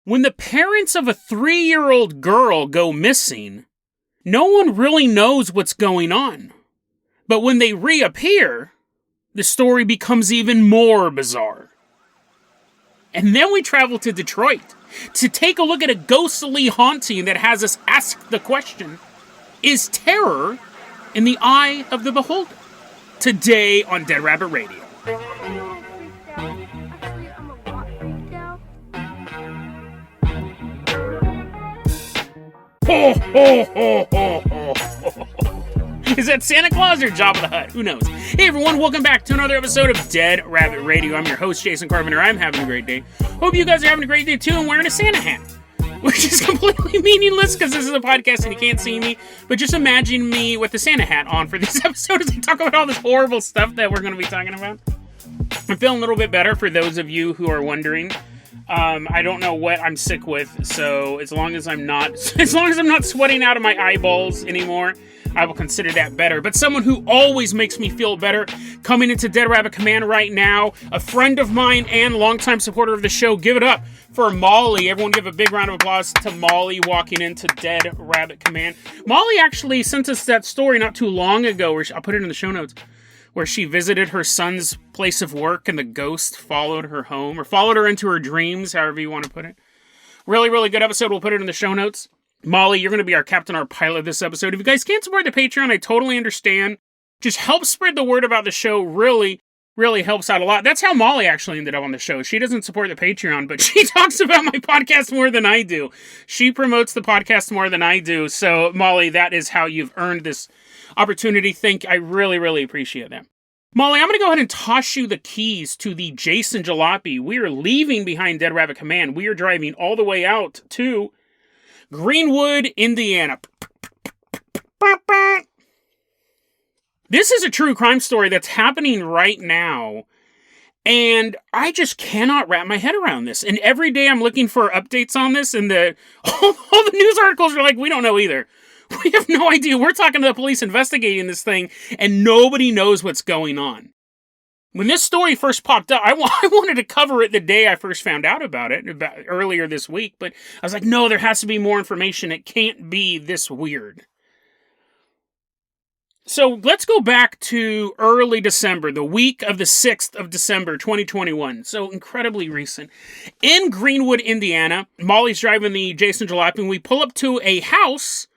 When the parents of a 3-year-old girl go missing, no one really knows what's going on. But when they reappear, the story becomes even more bizarre. And then we travel to Detroit to take a look at a ghostly haunting that has us ask the question, is terror in the eye of the beholder? Today on Dead Rabbit Radio. Is that Santa Claus or Jabba the Hutt? Who knows? Hey everyone, welcome back to another episode of Dead Rabbit Radio. I'm your host, Jason Carpenter. I'm having a great day. Hope you guys are having a great day too and wearing a Santa hat. Which is completely meaningless because this is a podcast and you can't see me. But just imagine me with the Santa hat on for this episode as we talk about all this horrible stuff that we're going to be talking about. I'm feeling a little bit better for those of you who are wondering. I don't know what I'm sick with, so as long as I'm not sweating out of my eyeballs anymore, I will consider that better. But someone who always makes me feel better, coming into Dead Rabbit Command right now, a friend of mine and longtime supporter of the show, give it up for Molly. Everyone give a big round of applause to Molly walking into Dead Rabbit Command. Molly actually sent us that story not too long ago, where I'll put it in the show notes, where she visited her son's place of work and the ghost followed her home, or followed her into her dreams, however you want to put it. Really, really good episode. We'll put it in the show notes. Molly, you're going to be our captain, our pilot this episode. If you guys can't support the Patreon, I totally understand. Just help spread the word about the show. Really, really helps out a lot. That's how Molly actually ended up on the show. She doesn't support the Patreon, but she talks about my podcast more than I do. She promotes the podcast more than I do. So, Molly, that is how you've earned this opportunity. I really, really appreciate that. Molly, I'm going to go ahead and toss you the keys to the Jason Jalopy. We are leaving behind Dead Rabbit Command. We are driving all the way out to Greenwood, Indiana. This is a true crime story that's happening right now, and I just cannot wrap my head around this. And every day I'm looking for updates on this, and all the news articles are like, we don't know either. We have no idea. We're talking to the police investigating this thing, and nobody knows what's going on. When this story first popped up, I wanted to cover it the day I first found out about it, earlier this week, but I was like, no, there has to be more information. It can't be this weird. So let's go back to early December, the week of the 6th of December, 2021. So incredibly recent. In Greenwood, Indiana, Molly's driving the Jason Jalopy, and we pull up to a house.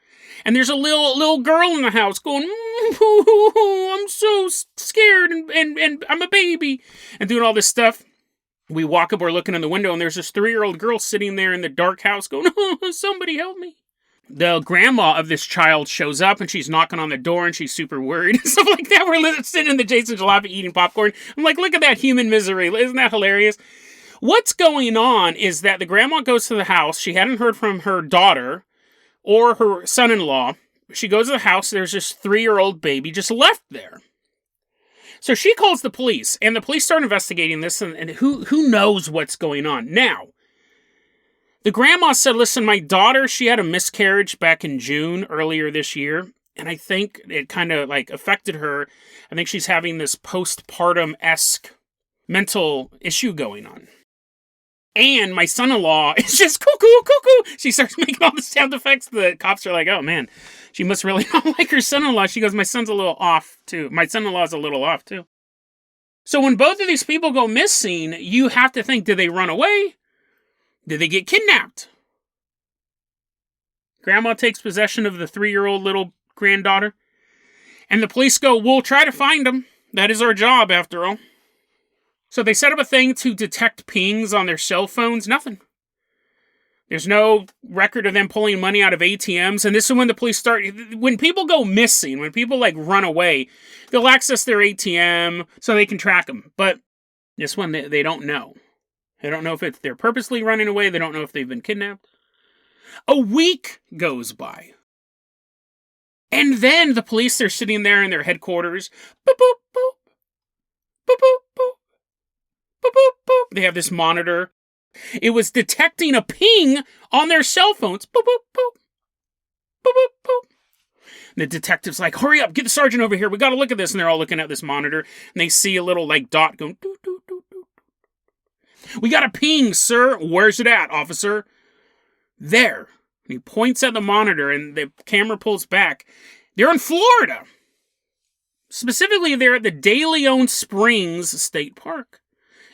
And there's a little girl in the house going, I'm so scared, and I'm a baby, and doing all this stuff. We walk up, we're looking in the window, and there's this 3-year-old girl sitting there in the dark house going, oh, somebody help me. The grandma of this child shows up, and she's knocking on the door, and she's super worried, and stuff like that. We're sitting in the Jason Jalopy eating popcorn. I'm like, look at that human misery. Isn't that hilarious? What's going on is that the grandma goes to the house. She hadn't heard from her daughter or her son-in-law. She goes to the house, there's this 3-year-old baby just left there. So she calls the police, and the police start investigating this, and who knows what's going on. Now, the grandma said, listen, my daughter, she had a miscarriage back in June, earlier this year, and I think it kind of, affected her. I think she's having this postpartum-esque mental issue going on. And my son-in-law is just cuckoo, cuckoo. She starts making all the sound effects. The cops are like, oh, man, she must really not like her son-in-law. She goes, my son's a little off, too. My son-in-law's a little off, too. So when both of these people go missing, you have to think, did they run away? Did they get kidnapped? Grandma takes possession of the 3-year-old little granddaughter. And the police go, we'll try to find them. That is our job, after all. So they set up a thing to detect pings on their cell phones. Nothing. There's no record of them pulling money out of ATMs. And this is when the police start. When people go missing, when people run away, they'll access their ATM so they can track them. But this one, they don't know. They don't know if they're purposely running away. They don't know if they've been kidnapped. A week goes by. And then the police are sitting there in their headquarters. Boop, boop, boop. Boop, boop, boop. Boop, boop, boop. They have this monitor. It was detecting a ping on their cell phones. Boop, boop, boop. Boop, boop, boop. The detective's like, hurry up, get the sergeant over here. We got to look at this. And they're all looking at this monitor. And they see a little dot going, doo, doo, doo, doo. We got a ping, sir. Where's it at, officer? There. And he points at the monitor and the camera pulls back. They're in Florida. Specifically, they're at the De Leon Springs State Park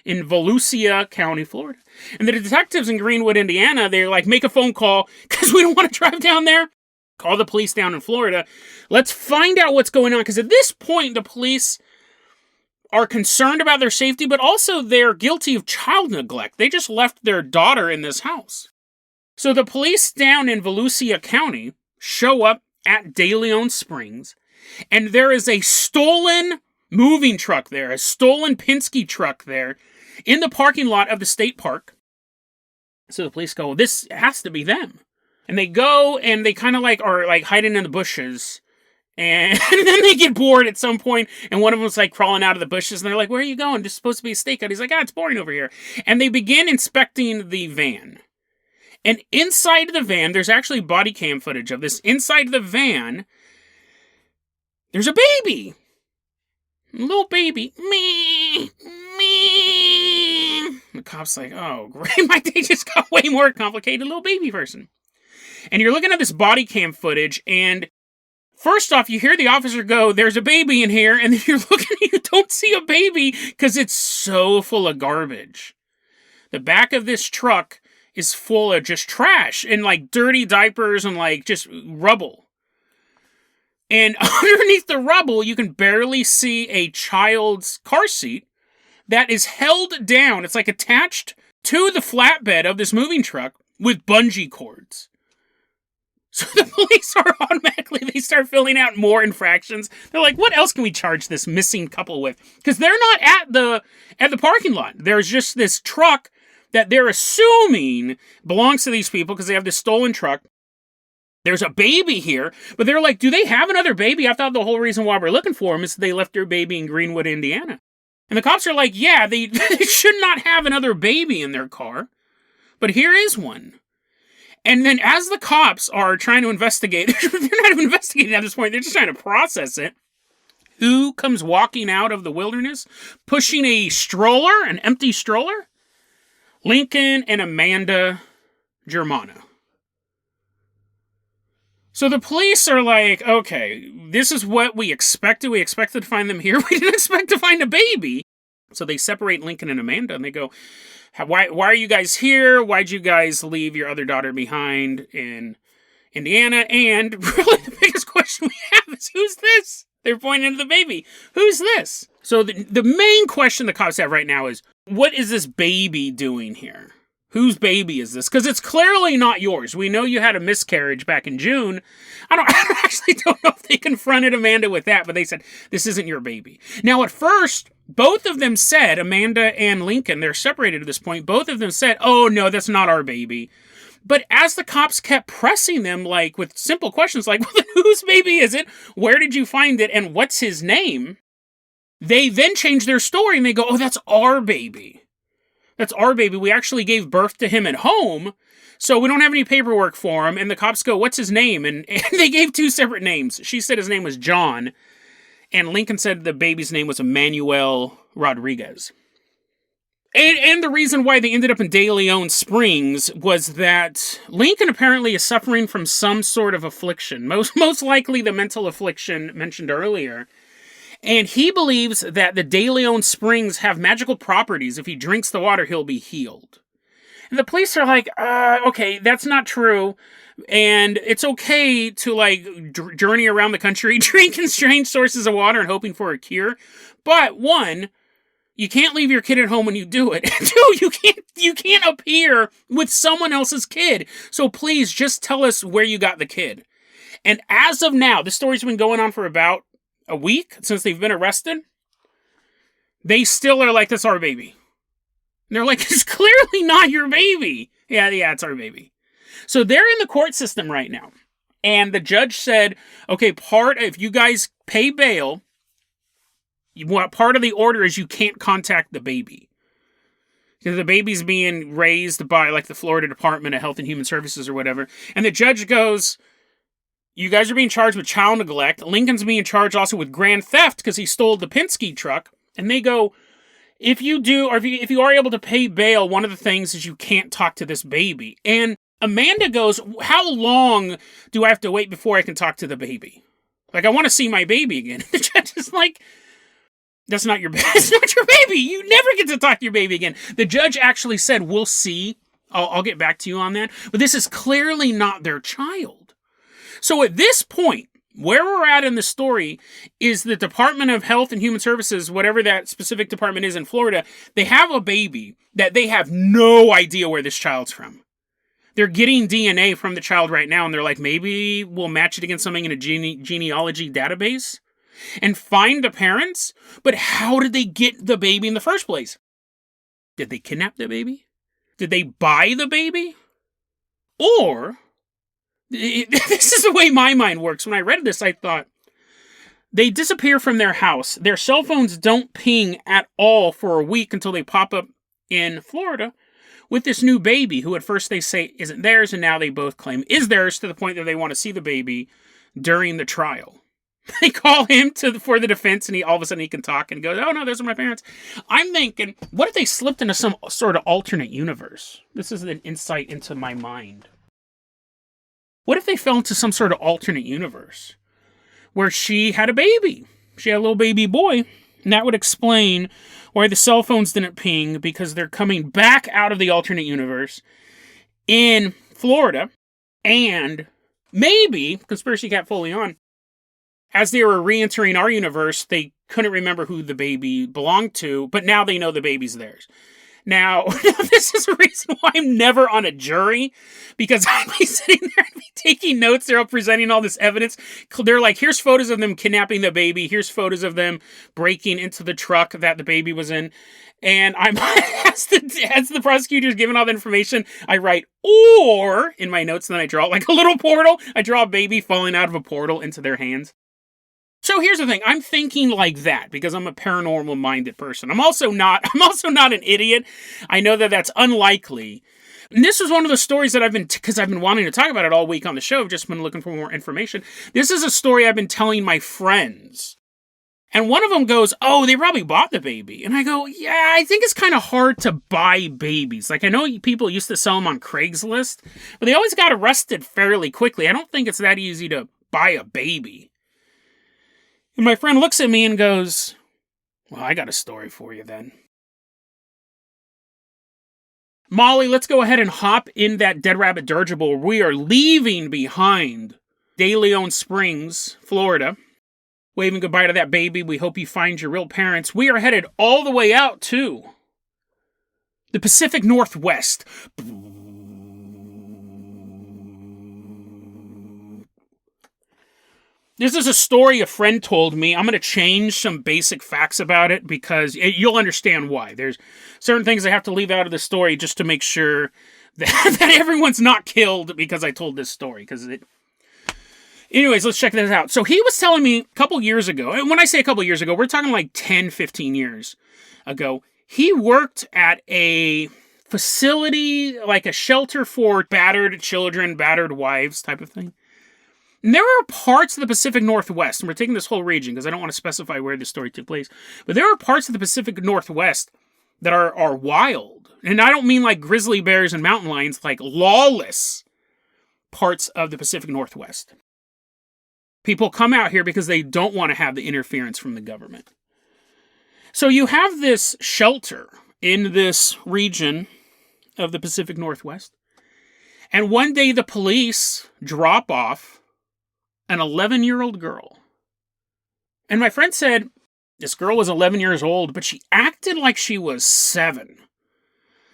in Volusia County, Florida. And the detectives in Greenwood, Indiana, they're like, make a phone call because we don't want to drive down there. Call the police down in Florida. Let's find out what's going on. Because at this point, the police are concerned about their safety, but also they're guilty of child neglect. They just left their daughter in this house. So the police down in Volusia County show up at De Leon Springs, and there is a stolen moving truck there, a stolen Penske truck there, in the parking lot of the state park. So the police go, well, this has to be them. And they go and they kind of like are like hiding in the bushes. And then they get bored at some point, and one of them's like crawling out of the bushes, and they're like, where are you going? There's supposed to be a stakeout. He's like, it's boring over here. And they begin inspecting the van. And inside the van, there's actually body cam footage of this. Inside the van, there's a baby. A little baby. Me. The cop's like, oh, great. My day just got way more complicated. Little baby person. And you're looking at this body cam footage, and first off, you hear the officer go, there's a baby in here, and then you're looking and you don't see a baby because it's so full of garbage. The back of this truck is full of just trash and like dirty diapers and like just rubble. And underneath the rubble, you can barely see a child's car seat that is held down. It's like attached to the flatbed of this moving truck with bungee cords. So the police are automatically, they start filling out more infractions. They're like, what else can we charge this missing couple with? Because they're not at the parking lot. There's just this truck that they're assuming belongs to these people because they have this stolen truck. There's a baby here, but they're like, do they have another baby? I thought the whole reason why we're looking for them is they left their baby in Greenwood, Indiana. And the cops are like, yeah, they should not have another baby in their car, but here is one. And then as the cops are trying to investigate, they're not even investigating at this point, they're just trying to process it. Who comes walking out of the wilderness, pushing a stroller, an empty stroller? Lincoln and Amanda Germano. So the police are like, okay, this is what we expected. We expected to find them here. We didn't expect to find a baby. So they separate Lincoln and Amanda, and they go, why are you guys here? Why'd you guys leave your other daughter behind in Indiana? And really the biggest question we have is, who's this? They're pointing to the baby. Who's this? So the main question the cops have right now is, what is this baby doing here? Whose baby is this? Because it's clearly not yours. We know you had a miscarriage back in June. I actually don't know if they confronted Amanda with that, but they said, this isn't your baby. Now, at first, both of them said, Amanda and Lincoln, they're separated at this point, both of them said, oh, no, that's not our baby. But as the cops kept pressing them, like, with simple questions like, well, whose baby is it? Where did you find it? And what's his name? They then change their story and they go, oh, that's our baby. That's our baby. We actually gave birth to him at home, so we don't have any paperwork for him. And the cops go, what's his name? And they gave two separate names. She said his name was John, and Lincoln said the baby's name was Emmanuel Rodriguez. And the reason why they ended up in De Leon Springs was that Lincoln apparently is suffering from some sort of affliction, most likely the mental affliction mentioned earlier. And he believes that the De Leon Springs have magical properties. If he drinks the water, he'll be healed. And the police are like, okay, that's not true. And it's okay to, like, journey around the country, drinking strange sources of water and hoping for a cure. But, one, you can't leave your kid at home when you do it. Two, you can't appear with someone else's kid. So please, just tell us where you got the kid. And as of now, this story's been going on for about a week since they've been arrested. They still are like, that's our baby. And they're like, it's clearly not your baby. Yeah, it's our baby. So they're in the court system right now. And the judge said, okay, if you guys pay bail, part of the order is you can't contact the baby. Because the baby's being raised by, like, the Florida Department of Health and Human Services or whatever. And the judge goes, you guys are being charged with child neglect. Lincoln's being charged also with grand theft because he stole the Penske truck. And they go, if you are able to pay bail, one of the things is you can't talk to this baby. And Amanda goes, how long do I have to wait before I can talk to the baby? Like, I want to see my baby again. The judge is like, that's not your baby. You never get to talk to your baby again. The judge actually said, we'll see. I'll get back to you on that. But this is clearly not their child. So at this point, where we're at in the story is the Department of Health and Human Services, whatever that specific department is in Florida, they have a baby that they have no idea where this child's from. They're getting DNA from the child right now, and they're like, maybe we'll match it against something in a genealogy database and find the parents. But how did they get the baby in the first place? Did they kidnap the baby? Did they buy the baby? Or, this is the way my mind works. When I read this, I thought, they disappear from their house. Their cell phones don't ping at all for a week until they pop up in Florida with this new baby, who at first they say isn't theirs, and now they both claim is theirs, to the point that they want to see the baby during the trial. They call him for the defense, and all of a sudden he can talk and goes, oh no, those are my parents. I'm thinking, what if they slipped into some sort of alternate universe? This is an insight into my mind. What if they fell into some sort of alternate universe where she had a baby? She had a little baby boy, and that would explain why the cell phones didn't ping, because they're coming back out of the alternate universe in Florida, and maybe, conspiracy cat fully on, as they were re-entering our universe, they couldn't remember who the baby belonged to, but now they know the baby's theirs. Now, this is a reason why I'm never on a jury, because I'd be sitting there and be taking notes. They're all presenting all this evidence. They're like, here's photos of them kidnapping the baby. Here's photos of them breaking into the truck that the baby was in. And I'm, as the prosecutor's giving all the information, I write, or, in my notes, and then I draw like a little portal. I draw a baby falling out of a portal into their hands. So here's the thing, I'm thinking like that because I'm a paranormal-minded person. I'm also not an idiot. I know that that's unlikely. And this is one of the stories that I've been wanting to talk about it all week on the show. I've just been looking for more information. This is a story I've been telling my friends. And one of them goes, oh, they probably bought the baby. And I go, yeah, I think it's kind of hard to buy babies. Like, I know people used to sell them on Craigslist, but they always got arrested fairly quickly. I don't think it's that easy to buy a baby. And my friend looks at me and goes, well, I got a story for you then. Molly, let's go ahead and hop in that Dead Rabbit dirigible. We are leaving behind De Leon Springs, Florida. Waving goodbye to that baby. We hope you find your real parents. We are headed all the way out to the Pacific Northwest. This is a story a friend told me. I'm going to change some basic facts about it because you'll understand why. There's certain things I have to leave out of the story just to make sure that everyone's not killed because I told this story. Anyways, let's check this out. So he was telling me a couple years ago, and when I say a couple years ago, we're talking like 10, 15 years ago. He worked at a facility, like a shelter for battered children, battered wives type of thing. And there are parts of the Pacific Northwest, and we're taking this whole region because I don't want to specify where this story took place, but there are parts of the Pacific Northwest that are wild. And I don't mean like grizzly bears and mountain lions, like lawless parts of the Pacific Northwest. People come out here because they don't want to have the interference from the government. So you have this shelter in this region of the Pacific Northwest, and one day the police drop off an 11-year-old girl. And my friend said this girl was 11 years old, but she acted like she was 7.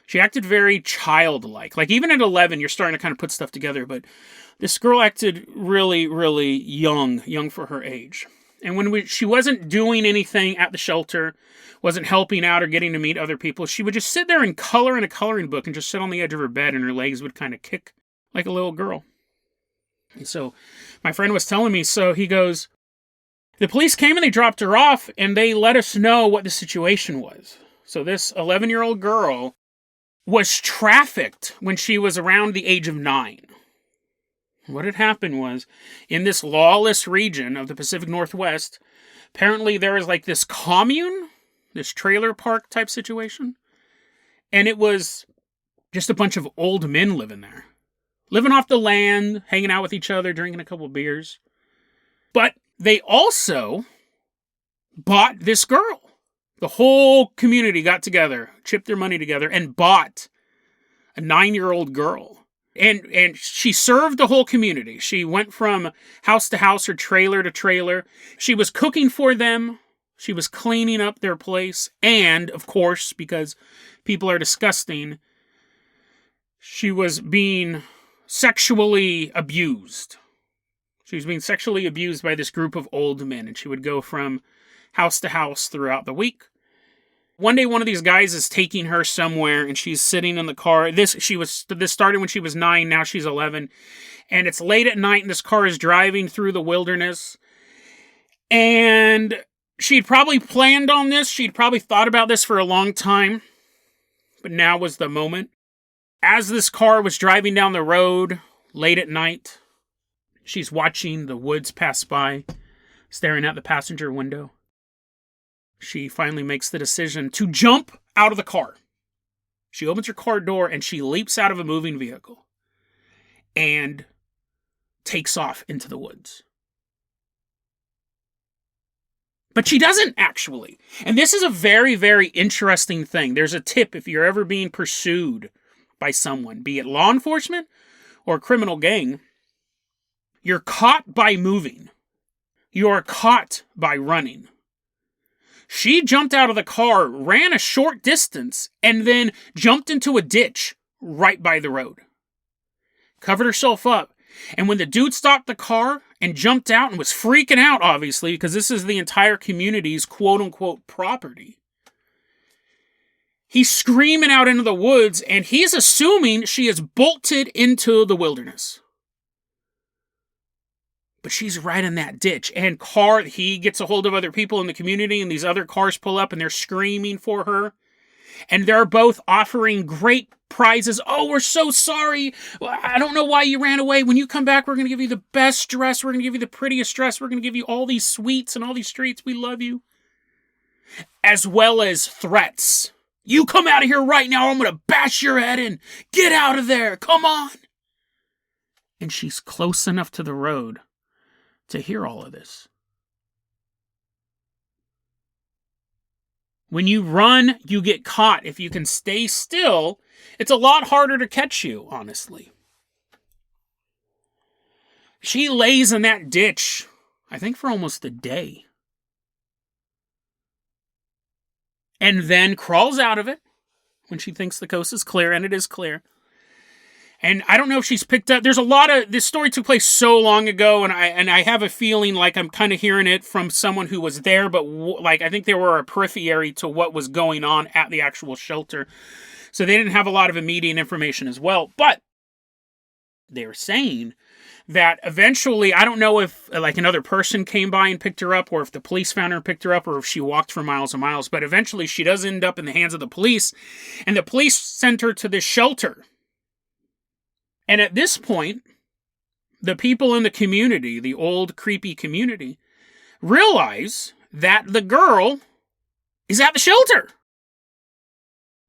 She acted very childlike. Like, even at 11, you're starting to kind of put stuff together, but this girl acted really, really young for her age. And when she wasn't doing anything at the shelter, wasn't helping out or getting to meet other people, she would just sit there and color in a coloring book and just sit on the edge of her bed, and her legs would kind of kick like a little girl. And so my friend was telling me, so he goes, the police came and they dropped her off and they let us know what the situation was. So this 11-year-old girl was trafficked when she was around the age of 9. What had happened was, in this lawless region of the Pacific Northwest, apparently there was like this commune, this trailer park type situation, and it was just a bunch of old men living there. living off the land, hanging out with each other, drinking a couple of beers. But they also bought this girl. The whole community got together, chipped their money together, and bought a 9-year-old girl. And she served the whole community. She went from house to house or trailer to trailer. She was cooking for them. She was cleaning up their place. And, of course, because people are disgusting, she was being sexually abused. She was being sexually abused by this group of old men. And she would go from house to house throughout the week. One day, one of these guys is taking her somewhere, and she's sitting in the car. This started when she was 9, now she's 11. And it's late at night, and this car is driving through the wilderness. And she'd probably planned on this. She'd probably thought about this for a long time. But now was the moment. As this car was driving down the road, late at night, she's watching the woods pass by, staring out the passenger window. She finally makes the decision to jump out of the car. She opens her car door and she leaps out of a moving vehicle and takes off into the woods. But she doesn't actually. And this is a very, very interesting thing. There's a tip if you're ever being pursued by someone, be it law enforcement or a criminal gang. You're caught by moving. You are caught by running. She jumped out of the car, ran a short distance, and then jumped into a ditch right by the road. Covered herself up. And when the dude stopped the car and jumped out and was freaking out, obviously, because this is the entire community's quote-unquote property, he's screaming out into the woods, and he's assuming she has bolted into the wilderness. But she's right in that ditch. And he gets a hold of other people in the community, and these other cars pull up, and they're screaming for her. And they're both offering great prizes. Oh, we're so sorry. I don't know why you ran away. When you come back, we're going to give you the best dress. We're going to give you the prettiest dress. We're going to give you all these sweets and all these treats. We love you. As well as threats. You come out of here right now, or I'm going to bash your head in. Get out of there. Come on. And she's close enough to the road to hear all of this. When you run, you get caught. If you can stay still, it's a lot harder to catch you, honestly. She lays in that ditch, I think for almost a day. And then crawls out of it when she thinks the coast is clear, and it is clear. And I don't know if she's picked up. There's a lot of this story took place so long ago, and I have a feeling like I'm kind of hearing it from someone who was there, but I think they were a periphery to what was going on at the actual shelter, so they didn't have a lot of immediate information as well. But they were saying that eventually, I don't know if another person came by and picked her up, or if the police found her and picked her up, or if she walked for miles and miles. But eventually, she does end up in the hands of the police, and the police sent her to this shelter. And at this point, the people in the community, the old creepy community, realize that the girl is at the shelter.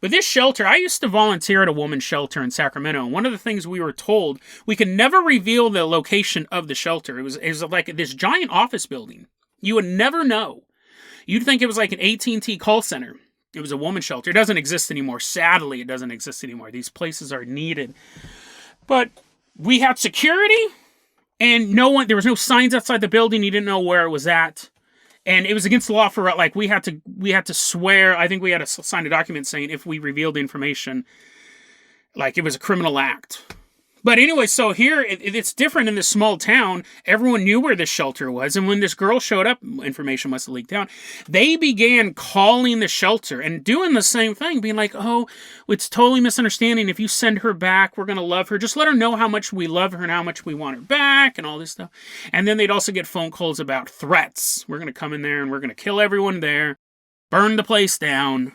With this shelter, I used to volunteer at a woman's shelter in Sacramento, and one of the things we were told, we could never reveal the location of the shelter. It was like this giant office building. You would never know. You'd think it was like an AT&T call center. It was a woman's shelter. It doesn't exist anymore. Sadly, it doesn't exist anymore. These places are needed. But we had security, and there was no signs outside the building. You didn't know where it was at. And it was against the law for, we had to swear, I think we had to sign a document saying if we revealed the information, it was a criminal act. But anyway, so here, it's different in this small town. Everyone knew where this shelter was, and when this girl showed up, information must have leaked out. They began calling the shelter and doing the same thing, being like, oh, it's totally misunderstanding. If you send her back, we're going to love her. Just let her know how much we love her and how much we want her back and all this stuff. And then they'd also get phone calls about threats. We're going to come in there and we're going to kill everyone there, burn the place down.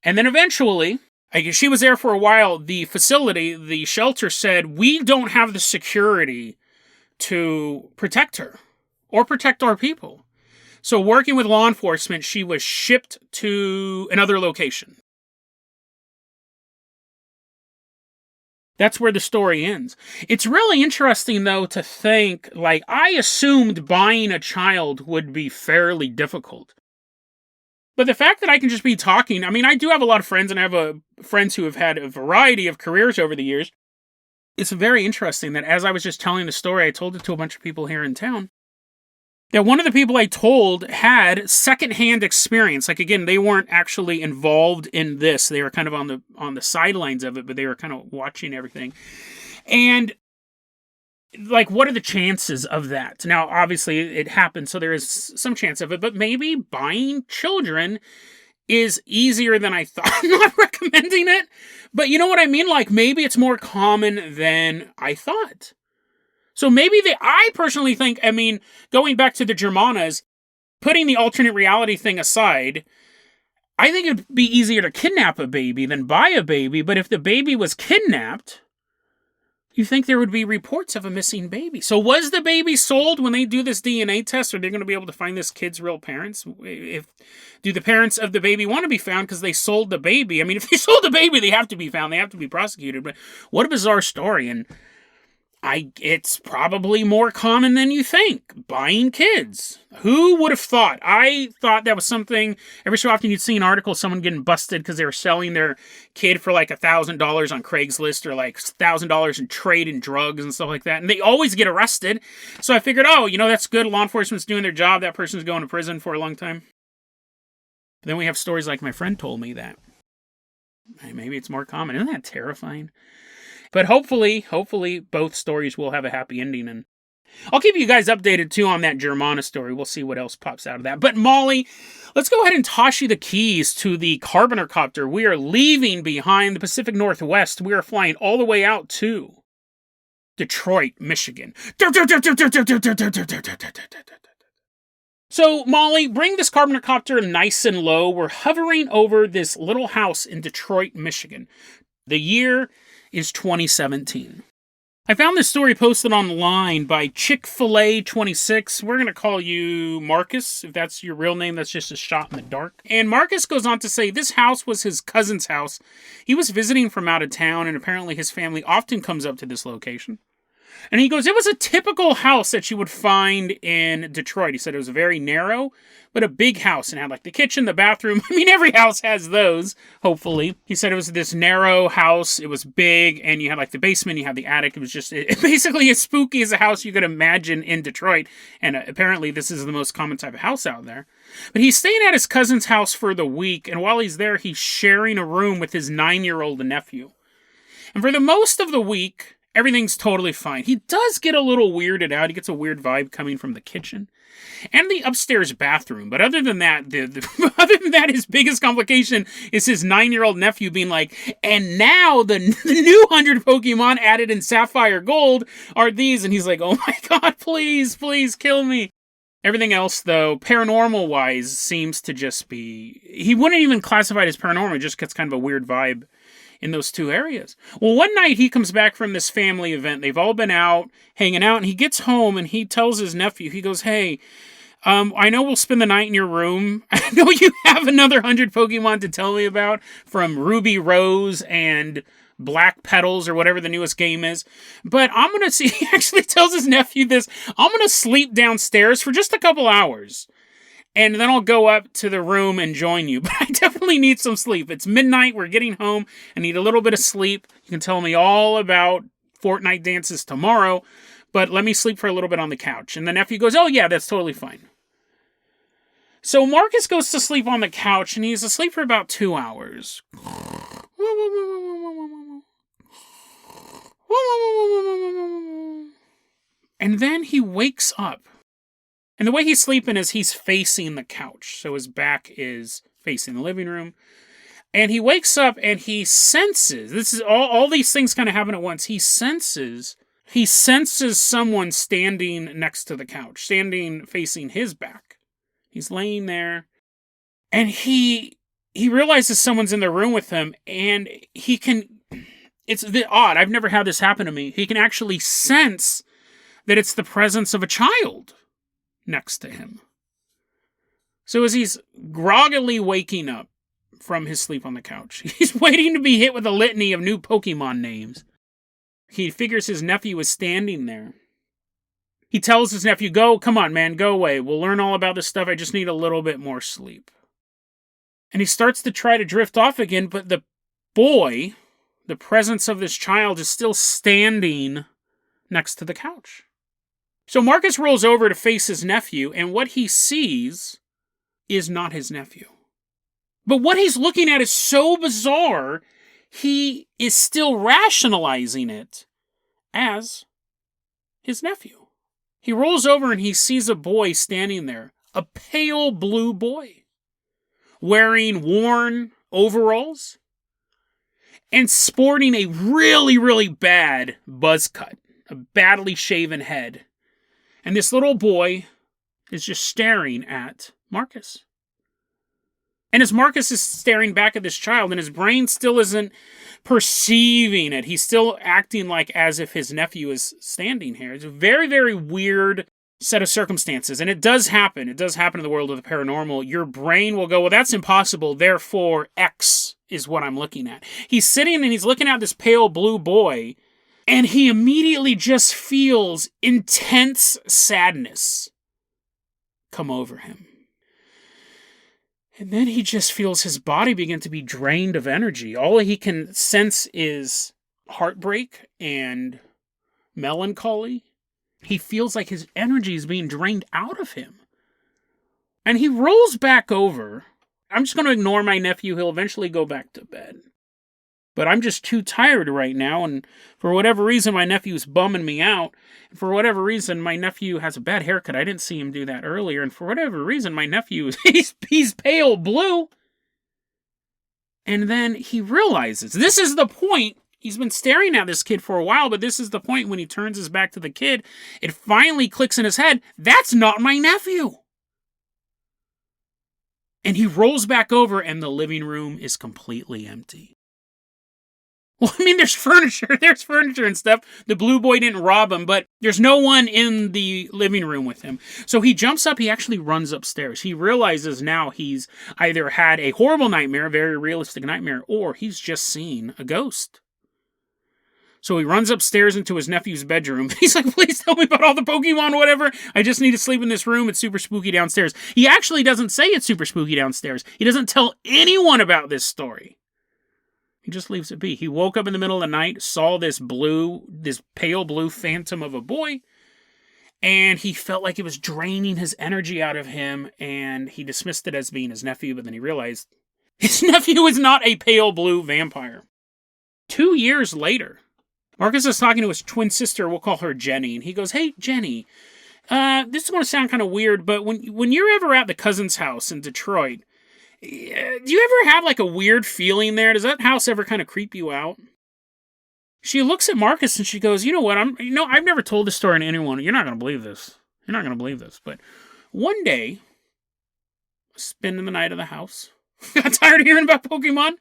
And then eventually, I guess she was there for a while. The facility, the shelter said, we don't have the security to protect her or protect our people. So working with law enforcement, she was shipped to another location. That's where the story ends. It's really interesting, though, to think, like, I assumed buying a child would be fairly difficult. But the fact that I can just be talking, I mean, I do have a lot of friends, and I have friends who have had a variety of careers over the years. It's very interesting that as I was just telling the story, I told it to a bunch of people here in town. That one of the people I told had secondhand experience. Like, again, they weren't actually involved in this. They were kind of on the sidelines of it, but they were kind of watching everything. And, like, what are the chances of that? Now, obviously, it happened, so there is some chance of it, but maybe buying children is easier than I thought. I'm not recommending it, but you know what I mean? Like, maybe it's more common than I thought. So maybe I personally think, I mean, going back to the Germanas, putting the alternate reality thing aside, I think it'd be easier to kidnap a baby than buy a baby, but if the baby was kidnapped, you think there would be reports of a missing baby. So was the baby sold when they do this DNA test? Are they going to be able to find this kid's real parents? Do the parents of the baby want to be found because they sold the baby? I mean, if they sold the baby, they have to be found. They have to be prosecuted. But what a bizarre story. And it's probably more common than you think. Buying kids. Who would have thought? I thought that was something, every so often you'd see an article of someone getting busted because they were selling their kid for like $1,000 on Craigslist or like $1,000 in trade and drugs and stuff like that. And they always get arrested. So I figured, that's good. Law enforcement's doing their job. That person's going to prison for a long time. But then we have stories like my friend told me that maybe it's more common. Isn't that terrifying? But hopefully, both stories will have a happy ending. And I'll keep you guys updated, too, on that Germana story. We'll see what else pops out of that. But, Molly, let's go ahead and toss you the keys to the Carpenter copter. We are leaving behind the Pacific Northwest. We are flying all the way out to Detroit, Michigan. So, Molly, bring this Carpenter copter nice and low. We're hovering over this little house in Detroit, Michigan. The year is 2017. I found this story posted online by Chick-fil-A 26. We're going to call you Marcus. If that's your real name, that's just a shot in the dark. And Marcus goes on to say this house was his cousin's house. He was visiting from out of town, and apparently his family often comes up to this location. And he goes, it was a typical house that you would find in Detroit. He said it was very narrow, but a big house and had like the kitchen, the bathroom. I mean, every house has those, hopefully. He said it was this narrow house. It was big, and you had like the basement, you had the attic. It was just basically as spooky as a house you could imagine in Detroit. And apparently this is the most common type of house out there. But he's staying at his cousin's house for the week, and while he's there, he's sharing a room with his 9-year-old nephew. And for the most of the week, everything's totally fine. He does get a little weirded out. He gets a weird vibe coming from the kitchen and the upstairs bathroom. But other than that, his biggest complication is his 9-year-old nephew being like, and now the new 100 Pokemon added in Sapphire Gold are these. And he's like, oh my God, please kill me. Everything else, though, paranormal-wise, seems to just be... He wouldn't even classify it as paranormal. It just gets kind of a weird vibe in those two areas. Well, one night he comes back from this family event. They've all been out, hanging out, and he gets home and he tells his nephew, he goes, hey, I know we'll spend the night in your room. I know you have another 100 Pokemon to tell me about from Ruby Rose and Black Petals or whatever the newest game is. But I'm going to see, he actually tells his nephew this, I'm going to sleep downstairs for just a couple hours. And then I'll go up to the room and join you. But I definitely need some sleep. It's midnight. We're getting home. I need a little bit of sleep. You can tell me all about Fortnite dances tomorrow. But let me sleep for a little bit on the couch. And the nephew goes, oh yeah, that's totally fine. So Marcus goes to sleep on the couch. And he's asleep for about 2 hours. And then he wakes up. And the way he's sleeping is he's facing the couch. So his back is facing the living room. And he wakes up and he senses, this is all these things kind of happen at once. He senses someone standing next to the couch, standing facing his back. He's laying there. And he realizes someone's in the room with him. And it's a bit odd. I've never had this happen to me. He can actually sense that it's the presence of a child next to him. So as he's groggily waking up from his sleep on the couch, he's waiting to be hit with a litany of new Pokemon names. He figures his nephew is standing there. He tells his nephew, come on, man, go away. We'll learn all about this stuff. I just need a little bit more sleep. And he starts to try to drift off again, but the boy, the presence of this child, is still standing next to the couch. So Marcus rolls over to face his nephew, and what he sees is not his nephew. But what he's looking at is so bizarre, he is still rationalizing it as his nephew. He rolls over and he sees a boy standing there, a pale blue boy, wearing worn overalls and sporting a really, really bad buzz cut, a badly shaven head. And this little boy is just staring at Marcus. And as Marcus is staring back at this child, and his brain still isn't perceiving it, he's still acting like as if his nephew is standing here. It's a very, very weird set of circumstances. And it does happen. It does happen in the world of the paranormal. Your brain will go, well, that's impossible. Therefore, X is what I'm looking at. He's sitting and he's looking at this pale blue boy, and he immediately just feels intense sadness come over him. And then he just feels his body begin to be drained of energy. All he can sense is heartbreak and melancholy. He feels like his energy is being drained out of him. And he rolls back over. I'm just going to ignore my nephew. He'll eventually go back to bed. But I'm just too tired right now, and for whatever reason, my nephew's bumming me out. And for whatever reason, my nephew has a bad haircut. I didn't see him do that earlier. And for whatever reason, my nephew, he's pale blue. And then he realizes, this is the point. He's been staring at this kid for a while, but this is the point when he turns his back to the kid. It finally clicks in his head, that's not my nephew. And he rolls back over, and the living room is completely empty. Well, I mean, there's furniture and stuff. The blue boy didn't rob him, but there's no one in the living room with him. So he jumps up, he actually runs upstairs. He realizes now he's either had a horrible nightmare, a very realistic nightmare, or he's just seen a ghost. So he runs upstairs into his nephew's bedroom. He's like, please tell me about all the Pokemon, whatever. I just need to sleep in this room. It's super spooky downstairs. He actually doesn't say it's super spooky downstairs. He doesn't tell anyone about this story. He just leaves it be. He woke up in the middle of the night, saw this pale blue phantom of a boy, and he felt like it was draining his energy out of him, and he dismissed it as being his nephew, but then he realized his nephew is not a pale blue vampire. 2 years later, Marcus is talking to his twin sister, we'll call her Jenny, and he goes, hey, Jenny, this is going to sound kind of weird, but when you're ever at the cousin's house in Detroit, do you ever have like a weird feeling there? Does that house ever kind of creep you out? She looks at Marcus and she goes, you know what? I've never told this story to anyone. You're not going to believe this. You're not going to believe this. But one day, spending the night at the house, got tired of hearing about Pokemon.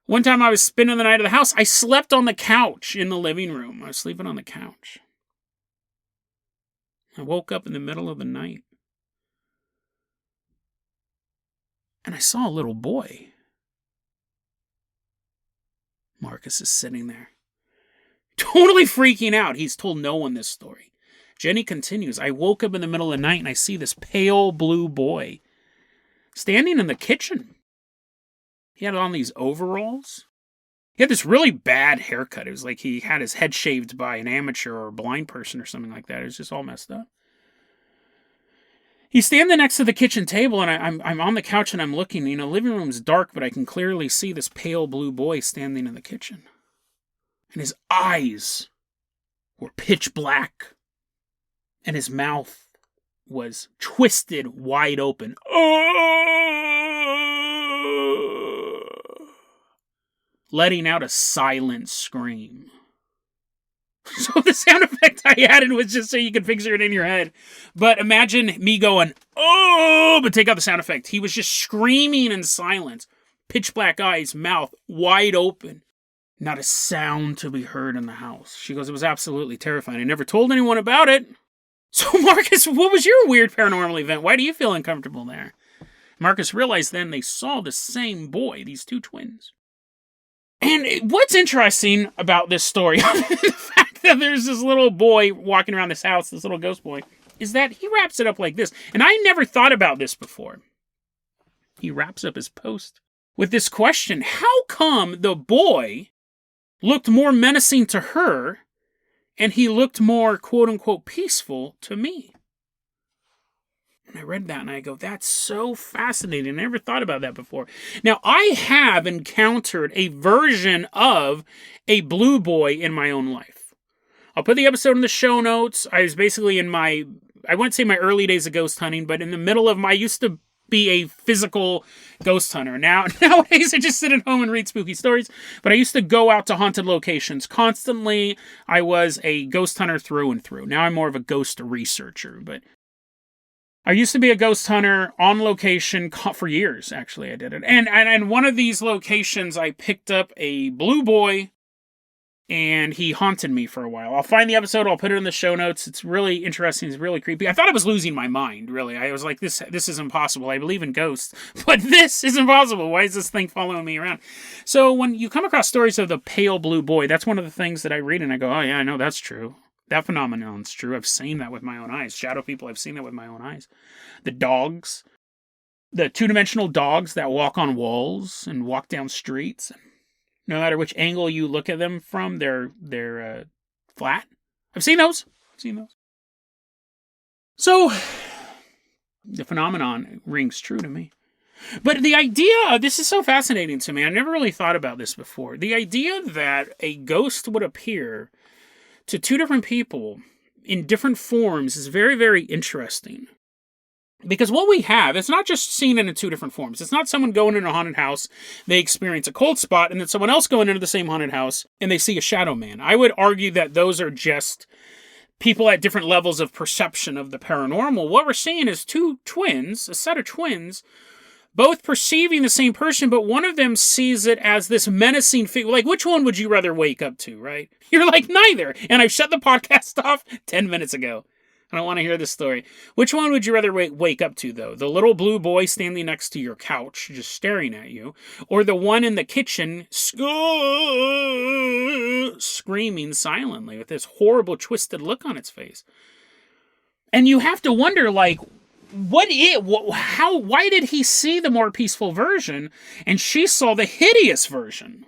One time I was spending the night at the house. I slept on the couch in the living room. I was sleeping on the couch. I woke up in the middle of the night. And I saw a little boy. Marcus is sitting there, totally freaking out. He's told no one this story. Jenny continues, I woke up in the middle of the night and I see this pale blue boy standing in the kitchen. He had on these overalls. He had this really bad haircut. It was like he had his head shaved by an amateur or a blind person or something like that. It was just all messed up. He's standing next to the kitchen table, and I'm on the couch, and I'm looking. The living room's dark, but I can clearly see this pale blue boy standing in the kitchen. And his eyes were pitch black, and his mouth was twisted wide open. Letting out a silent scream. So the sound effect I added was just so you could picture it in your head. But imagine me going, oh, but take out the sound effect. He was just screaming in silence. Pitch black eyes, mouth wide open. Not a sound to be heard in the house. She goes, it was absolutely terrifying. I never told anyone about it. So Marcus, what was your weird paranormal event? Why do you feel uncomfortable there? Marcus realized then they saw the same boy, these two twins. And what's interesting about this story, the fact that there's this little boy walking around this house, this little ghost boy, is that he wraps it up like this. And I never thought about this before. He wraps up his post with this question: how come the boy looked more menacing to her and he looked more quote-unquote peaceful to me? And I read that and I go, that's so fascinating. I never thought about that before. Now, I have encountered a version of a blue boy in my own life. I'll put the episode in the show notes. I was basically in I wouldn't say my early days of ghost hunting, but in the middle of I used to be a physical ghost hunter. Nowadays, I just sit at home and read spooky stories, but I used to go out to haunted locations constantly. I was a ghost hunter through and through. Now I'm more of a ghost researcher, but I used to be a ghost hunter on location for years, actually. I did it. And one of these locations, I picked up a blue boy, and he haunted me for a while. I'll find the episode. I'll put it in the show notes. It's really interesting. It's really creepy. I thought I was losing my mind, really. I was like, this is impossible. I believe in ghosts, but this is impossible. Why is this thing following me around? So when you come across stories of the pale blue boy, that's one of the things that I read, and I go, oh, yeah, I know that's true. That phenomenon's true. I've seen that with my own eyes. Shadow people, I've seen that with my own eyes. The dogs, the two-dimensional dogs that walk on walls and walk down streets. No matter which angle you look at them from, they're flat. I've seen those. So, the phenomenon rings true to me. But the idea, this is so fascinating to me. I never really thought about this before. The idea that a ghost would appear to two different people in different forms is very, very interesting. Because what we have, it's not just seen in two different forms. It's not someone going into a haunted house, they experience a cold spot, and then someone else going into the same haunted house, and they see a shadow man. I would argue that those are just people at different levels of perception of the paranormal. What we're seeing is two twins, a set of twins, both perceiving the same person, but one of them sees it as this menacing figure. Like, which one would you rather wake up to, right? You're like, neither. And I shut the podcast off 10 minutes ago. I don't want to hear this story. Which one would you rather wake up to, though? The little blue boy standing next to your couch, just staring at you, or the one in the kitchen screaming silently with this horrible, twisted look on its face? And you have to wonder, like, why did he see the more peaceful version and she saw the hideous version?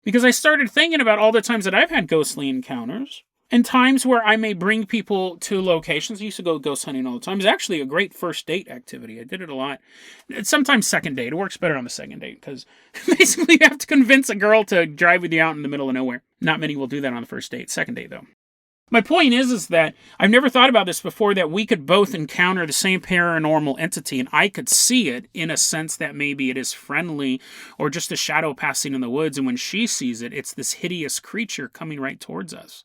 Because I started thinking about all the times that I've had ghostly encounters. And times where I may bring people to locations. I used to go ghost hunting all the time. It's actually a great first date activity. I did it a lot. Sometimes second date. It works better on the second date because basically you have to convince a girl to drive with you out in the middle of nowhere. Not many will do that on the first date. Second date, though. My point is that I've never thought about this before, that we could both encounter the same paranormal entity and I could see it in a sense that maybe it is friendly or just a shadow passing in the woods. And when she sees it, it's this hideous creature coming right towards us.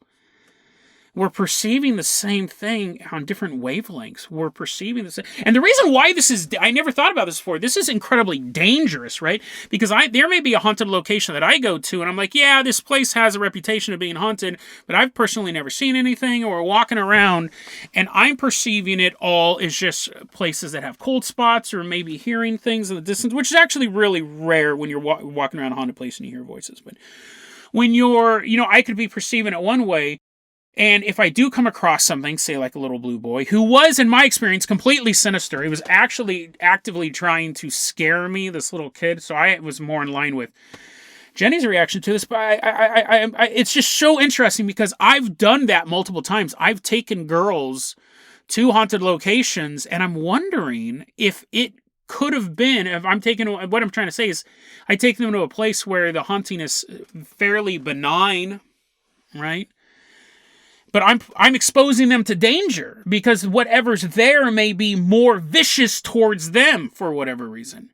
We're perceiving the same thing on different wavelengths. We're perceiving the same. And the reason why this is, I never thought about this before, this is incredibly dangerous, right? Because there may be a haunted location that I go to and I'm like, yeah, this place has a reputation of being haunted, but I've personally never seen anything, or walking around and I'm perceiving it all as just places that have cold spots, or maybe hearing things in the distance, which is actually really rare when you're walking around a haunted place and you hear voices. But when you're, I could be perceiving it one way. And if I do come across something, say like a little blue boy, who was, in my experience, completely sinister. He was actually actively trying to scare me, this little kid. So I was more in line with Jenny's reaction to this. But it's just so interesting because I've done that multiple times. I've taken girls to haunted locations, and I'm wondering if it could have been, what I'm trying to say is, I take them to a place where the haunting is fairly benign, right? But I'm exposing them to danger because whatever's there may be more vicious towards them for whatever reason.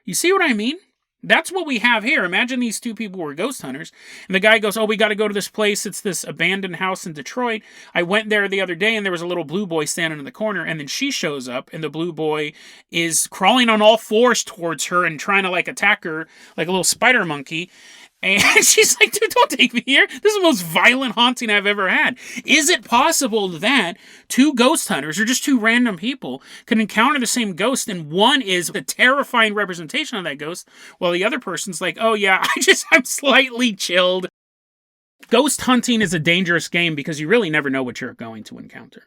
You see what I mean? That's what we have here. Imagine these two people were ghost hunters. And the guy goes, oh, we got to go to this place. It's this abandoned house in Detroit. I went there the other day and there was a little blue boy standing in the corner. And then she shows up and the blue boy is crawling on all fours towards her and trying to attack her like a little spider monkey. And she's like, dude, don't take me here. This is the most violent haunting I've ever had. Is it possible that two ghost hunters, or just two random people, can encounter the same ghost, and one is the terrifying representation of that ghost, while the other person's like, oh yeah, I'm slightly chilled. Ghost hunting is a dangerous game because you really never know what you're going to encounter.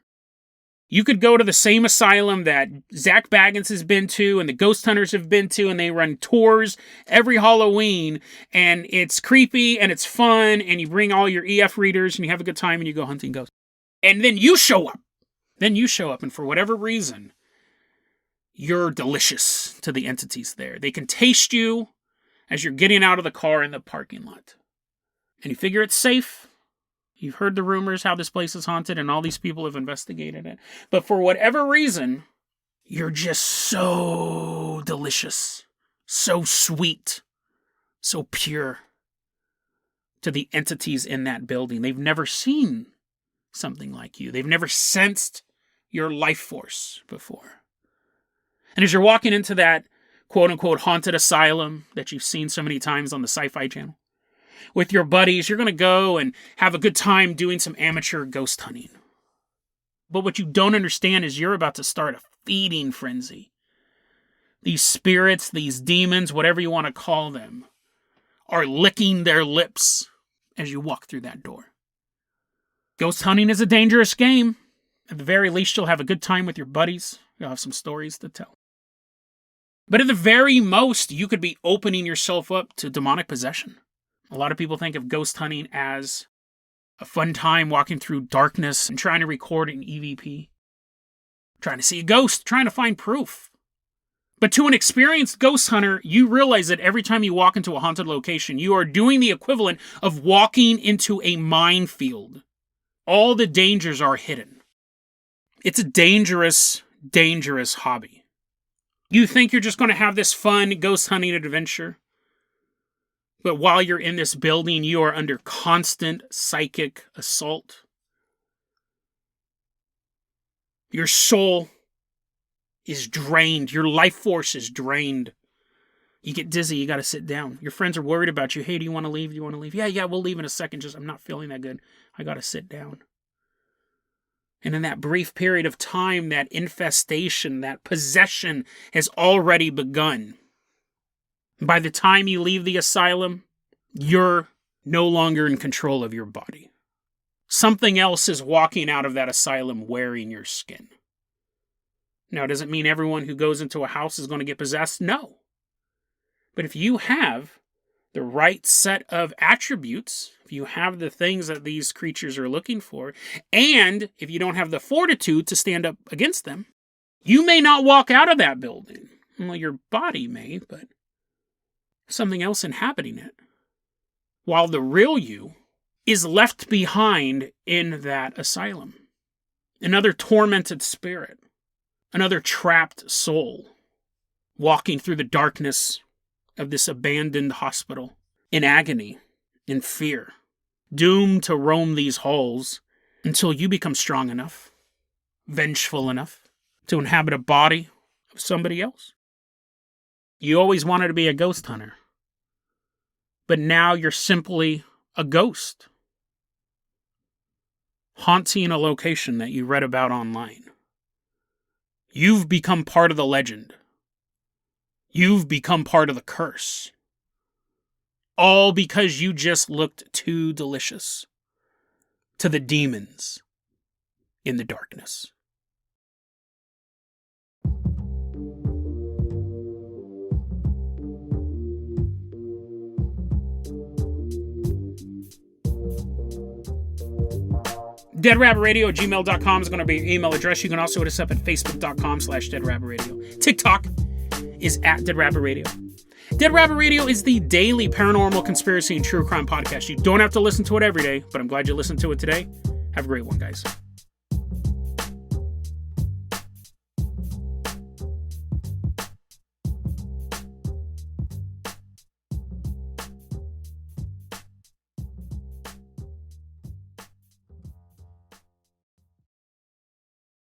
You could go to the same asylum that Zach Baggins has been to and the ghost hunters have been to, and they run tours every Halloween, and it's creepy and it's fun, and you bring all your EF readers and you have a good time and you go hunting ghosts. And then you show up. And for whatever reason, you're delicious to the entities there. They can taste you as you're getting out of the car in the parking lot. And you figure it's safe. You've heard the rumors how this place is haunted and all these people have investigated it. But for whatever reason, you're just so delicious, so sweet, so pure to the entities in that building. They've never seen something like you. They've never sensed your life force before. And as you're walking into that quote-unquote haunted asylum that you've seen so many times on the Sci-Fi Channel, with your buddies, you're going to go and have a good time doing some amateur ghost hunting. But what you don't understand is you're about to start a feeding frenzy. These spirits, these demons, whatever you want to call them, are licking their lips as you walk through that door. Ghost hunting is a dangerous game. At the very least, you'll have a good time with your buddies. You'll have some stories to tell. But at the very most, you could be opening yourself up to demonic possession. A lot of people think of ghost hunting as a fun time walking through darkness and trying to record an EVP. Trying to see a ghost, trying to find proof. But to an experienced ghost hunter, you realize that every time you walk into a haunted location, you are doing the equivalent of walking into a minefield. All the dangers are hidden. It's a dangerous, dangerous hobby. You think you're just going to have this fun ghost hunting adventure, but while you're in this building, you are under constant psychic assault. Your soul is drained. Your life force is drained. You get dizzy. You got to sit down. Your friends are worried about you. Hey, do you want to leave? Do you want to leave? Yeah, we'll leave in a second. I'm not feeling that good. I got to sit down. And in that brief period of time, that infestation, that possession has already begun. By the time you leave the asylum, you're no longer in control of your body. Something else is walking out of that asylum wearing your skin. Now, does it mean everyone who goes into a house is going to get possessed? No. But if you have the right set of attributes, if you have the things that these creatures are looking for, and if you don't have the fortitude to stand up against them, you may not walk out of that building. Well, your body may, but something else inhabiting it, while the real you is left behind in that asylum. Another tormented spirit, another trapped soul, walking through the darkness of this abandoned hospital, in agony, in fear, doomed to roam these halls until you become strong enough, vengeful enough, to inhabit a body of somebody else. You always wanted to be a ghost hunter. But now you're simply a ghost, haunting a location that you read about online. You've become part of the legend. You've become part of the curse. All because you just looked too delicious to the demons in the darkness. DeadRabbitRadio@gmail.com is going to be your email address. You can also hit us up at Facebook.com/DeadRabbitRadio. TikTok is @DeadRabbitRadio. Dead Rabbit Radio is the daily paranormal, conspiracy, and true crime podcast. You don't have to listen to it every day, but I'm glad you listened to it today. Have a great one, guys.